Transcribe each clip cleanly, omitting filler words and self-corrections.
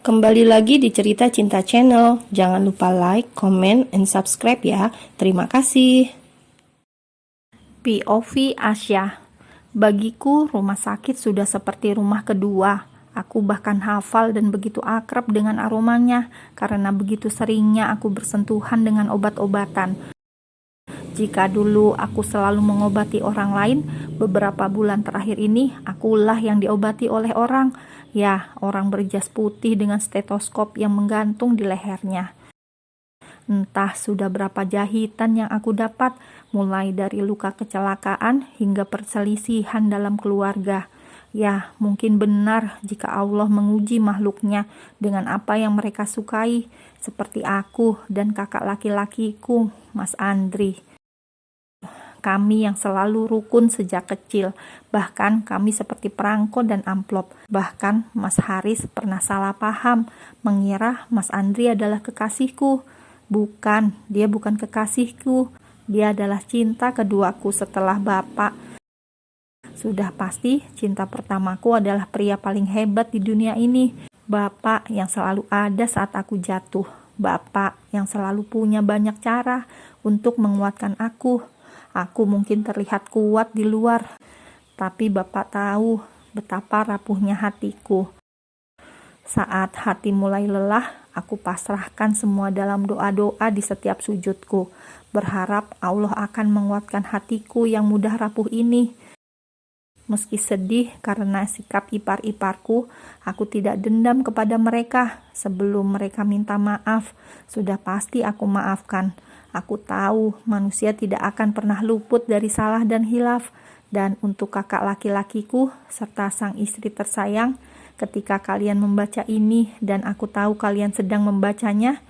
Kembali lagi di Cerita Cinta Channel. Jangan lupa like, comment, and subscribe ya. Terima kasih. POV Asya. Bagiku, rumah sakit sudah seperti rumah kedua. Aku bahkan hafal dan begitu akrab dengan aromanya, karena begitu seringnya aku bersentuhan dengan obat-obatan. Jika dulu aku selalu mengobati orang lain, beberapa bulan terakhir ini akulah yang diobati oleh orang. Ya, orang berjas putih dengan stetoskop yang menggantung di lehernya. Entah sudah berapa jahitan yang aku dapat, mulai dari luka kecelakaan hingga perselisihan dalam keluarga. Ya, mungkin benar jika Allah menguji makhluknya dengan apa yang mereka sukai, seperti aku dan kakak laki-lakiku, Mas Andri. Kami yang selalu rukun sejak kecil, bahkan kami seperti perangko dan amplop. Bahkan Mas Haris pernah salah paham, mengira Mas Andri adalah kekasihku. Bukan, dia bukan kekasihku. Dia adalah cinta keduaku setelah Bapak. Sudah pasti cinta pertamaku adalah pria paling hebat di dunia ini. Bapak yang selalu ada saat aku jatuh. Bapak yang selalu punya banyak cara untuk menguatkan aku. Aku mungkin terlihat kuat di luar, tapi Bapak tahu betapa rapuhnya hatiku. Saat hati mulai lelah, aku pasrahkan semua dalam doa-doa di setiap sujudku, berharap Allah akan menguatkan hatiku yang mudah rapuh ini. Meski sedih karena sikap ipar-iparku, aku tidak dendam kepada mereka. Sebelum mereka minta maaf, sudah pasti aku maafkan. Aku tahu manusia tidak akan pernah luput dari salah dan hilaf. Dan untuk kakak laki-lakiku serta sang istri tersayang, ketika kalian membaca ini dan aku tahu kalian sedang membacanya,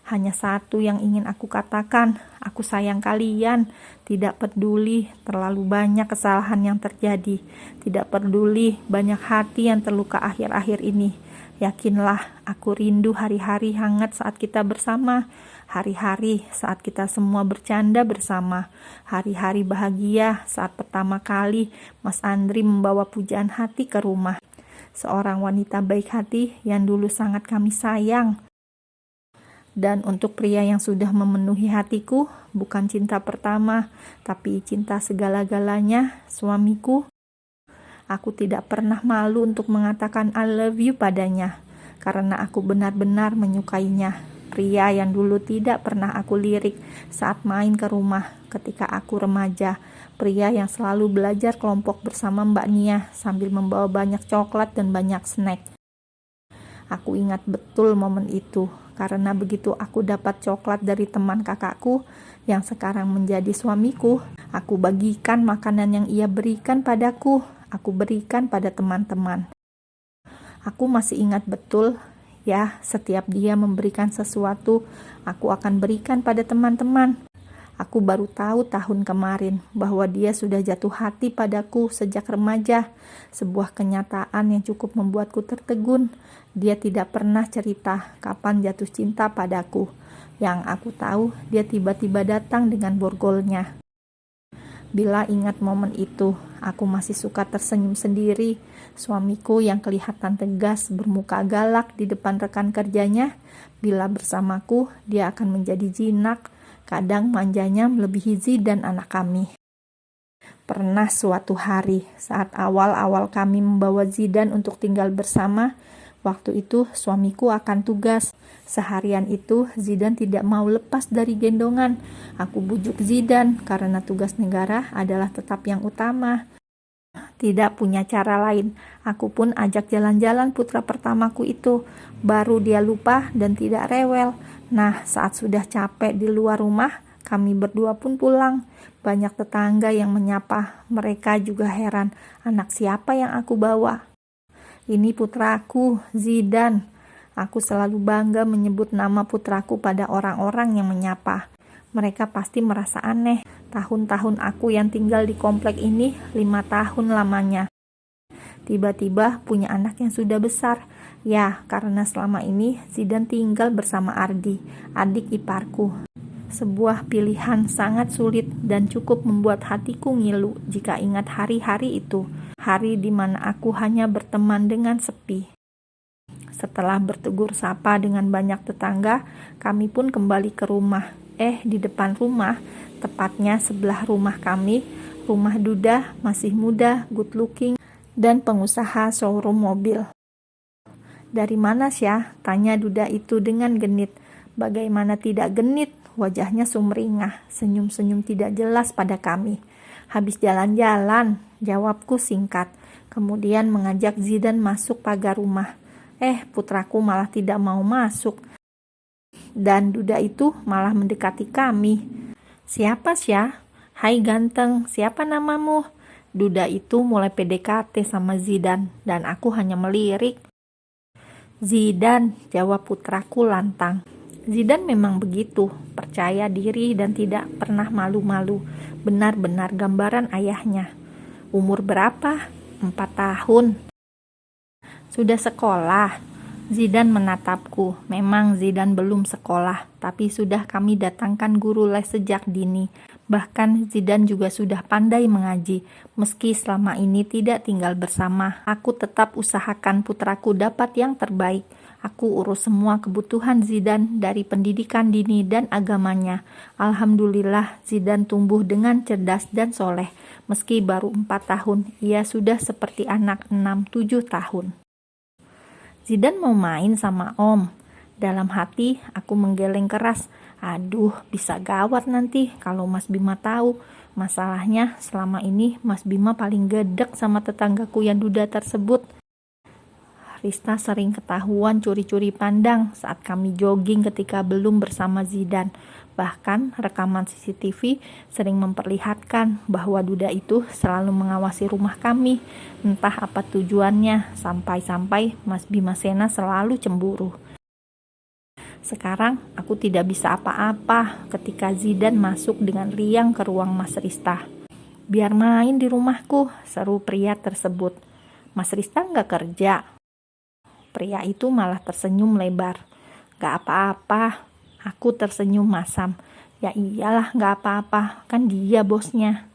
hanya satu yang ingin aku katakan, aku sayang kalian. Tidak peduli terlalu banyak kesalahan yang terjadi. Tidak peduli banyak hati yang terluka akhir-akhir ini. Yakinlah, aku rindu hari-hari hangat saat kita bersama. Hari-hari saat kita semua bercanda bersama. Hari-hari bahagia saat pertama kali Mas Andri membawa pujaan hati ke rumah. Seorang wanita baik hati yang dulu sangat kami sayang. Dan untuk pria yang sudah memenuhi hatiku, bukan cinta pertama, tapi cinta segala-galanya, suamiku. Aku tidak pernah malu untuk mengatakan I love you padanya, karena aku benar-benar menyukainya. Pria yang dulu tidak pernah aku lirik saat main ke rumah ketika aku remaja. Pria yang selalu belajar kelompok bersama Mbak Nia sambil membawa banyak coklat dan banyak snack. Aku ingat betul momen itu, karena begitu aku dapat coklat dari teman kakakku yang sekarang menjadi suamiku, aku bagikan makanan yang ia berikan padaku. Aku berikan pada teman-teman. Aku masih ingat betul, ya, setiap dia memberikan sesuatu, aku akan berikan pada teman-teman. Aku baru tahu tahun kemarin bahwa dia sudah jatuh hati padaku sejak remaja. Sebuah kenyataan yang cukup membuatku tertegun. Dia tidak pernah cerita kapan jatuh cinta padaku. Yang aku tahu, dia tiba-tiba datang dengan borgolnya. Bila ingat momen itu, aku masih suka tersenyum sendiri. Suamiku yang kelihatan tegas bermuka galak di depan rekan kerjanya. Bila bersamaku, dia akan menjadi jinak. Kadang manjanya melebihi Zidan anak kami. Pernah suatu hari, saat awal-awal kami membawa Zidan untuk tinggal bersama, waktu itu suamiku akan tugas. Seharian itu Zidan tidak mau lepas dari gendongan. Aku bujuk Zidan karena tugas negara adalah tetap yang utama. Tidak punya cara lain. Aku pun ajak jalan-jalan putra pertamaku itu. Baru dia lupa dan tidak rewel. Nah, saat sudah capek di luar rumah, kami berdua pun pulang. Banyak tetangga yang menyapa. Mereka juga heran, anak siapa yang aku bawa? Ini putraku, Zidan. Aku selalu bangga menyebut nama putraku pada orang-orang yang menyapa. Mereka pasti merasa aneh. Tahun-tahun aku yang tinggal di komplek ini 5 tahun lamanya. Tiba-tiba punya anak yang sudah besar. Ya, karena selama ini Zidan tinggal bersama Ardi, adik iparku. Sebuah pilihan sangat sulit dan cukup membuat hatiku ngilu jika ingat hari-hari itu. Hari di mana aku hanya berteman dengan sepi. Setelah bertegur sapa dengan banyak tetangga, kami pun kembali ke rumah. Di depan rumah, tepatnya sebelah rumah kami, rumah Duda masih muda, good looking, dan pengusaha showroom mobil. "Dari mana, Syah?" tanya Duda itu dengan genit. Bagaimana tidak genit? Wajahnya sumringah, senyum-senyum tidak jelas pada kami. "Habis jalan-jalan," jawabku singkat. Kemudian mengajak Zidan masuk pagar rumah. Putraku malah tidak mau masuk. Dan Duda itu malah mendekati kami. "Siapa, Syah?" "Hai ganteng, siapa namamu?" Duda itu mulai PDKT sama Zidan, dan aku hanya melirik. "Zidan," jawab putraku lantang. Zidan memang begitu, percaya diri dan tidak pernah malu-malu. Benar-benar gambaran ayahnya. "Umur berapa?" 4 tahun. "Sudah sekolah?" Zidan menatapku. Memang Zidan belum sekolah, tapi sudah kami datangkan guru les sejak dini. Bahkan Zidan juga sudah pandai mengaji. Meski selama ini tidak tinggal bersama, aku tetap usahakan putraku dapat yang terbaik. Aku urus semua kebutuhan Zidan dari pendidikan dini dan agamanya. Alhamdulillah, Zidan tumbuh dengan cerdas dan soleh. Meski baru 4 tahun, ia sudah seperti anak 6-7 tahun. "Zidan mau main sama Om." Dalam hati, aku menggeleng keras. Aduh, bisa gawat nanti kalau Mas Bima tahu. Masalahnya, selama ini Mas Bima paling gedek sama tetanggaku yang Duda tersebut. Rista sering ketahuan curi-curi pandang saat kami jogging ketika belum bersama Zidan. Bahkan rekaman CCTV sering memperlihatkan bahwa Duda itu selalu mengawasi rumah kami. Entah apa tujuannya, sampai-sampai Mas Bima Sena selalu cemburu. Sekarang aku tidak bisa apa-apa ketika Zidan masuk dengan riang ke ruang Mas Rista. "Biar main di rumahku," seru pria tersebut. "Mas Rista nggak kerja?" Pria itu malah tersenyum lebar. "Gak apa-apa." Aku tersenyum masam. "Ya iyalah gak apa-apa, kan dia bosnya."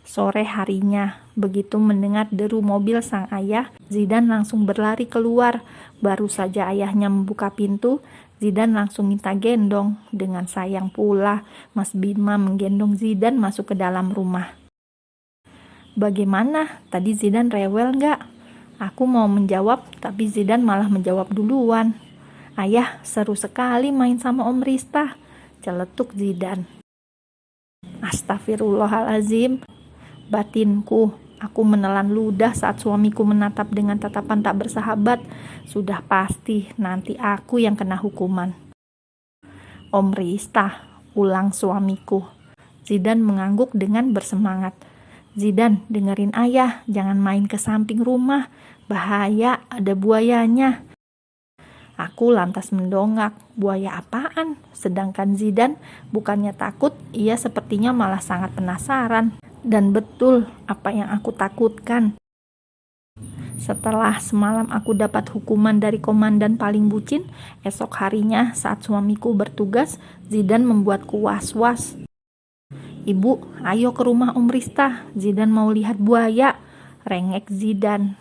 Sore harinya, begitu mendengar deru mobil sang ayah, Zidan langsung berlari keluar. Baru saja ayahnya membuka pintu, Zidan langsung minta gendong. Dengan sayang pula, Mas Bima menggendong Zidan masuk ke dalam rumah. "Bagaimana? Tadi Zidan rewel gak?" Aku mau menjawab, tapi Zidan malah menjawab duluan. "Ayah, seru sekali main sama Om Rista," celetuk Zidan. Astagfirullahalazim. Batinku, aku menelan ludah saat suamiku menatap dengan tatapan tak bersahabat. Sudah pasti nanti aku yang kena hukuman. "Om Rista," ulang suamiku. Zidan mengangguk dengan bersemangat. "Zidan, dengerin ayah, jangan main ke samping rumah. Bahaya, ada buayanya." Aku lantas mendongak. Buaya apaan? Sedangkan Zidan bukannya takut, ia sepertinya malah sangat penasaran. Dan betul apa yang aku takutkan. Setelah semalam aku dapat hukuman dari komandan paling bucin, esok harinya saat suamiku bertugas, Zidan membuatku was-was. "Ibu, ayo ke rumah Om Rista. Zidan mau lihat buaya," rengek Zidan.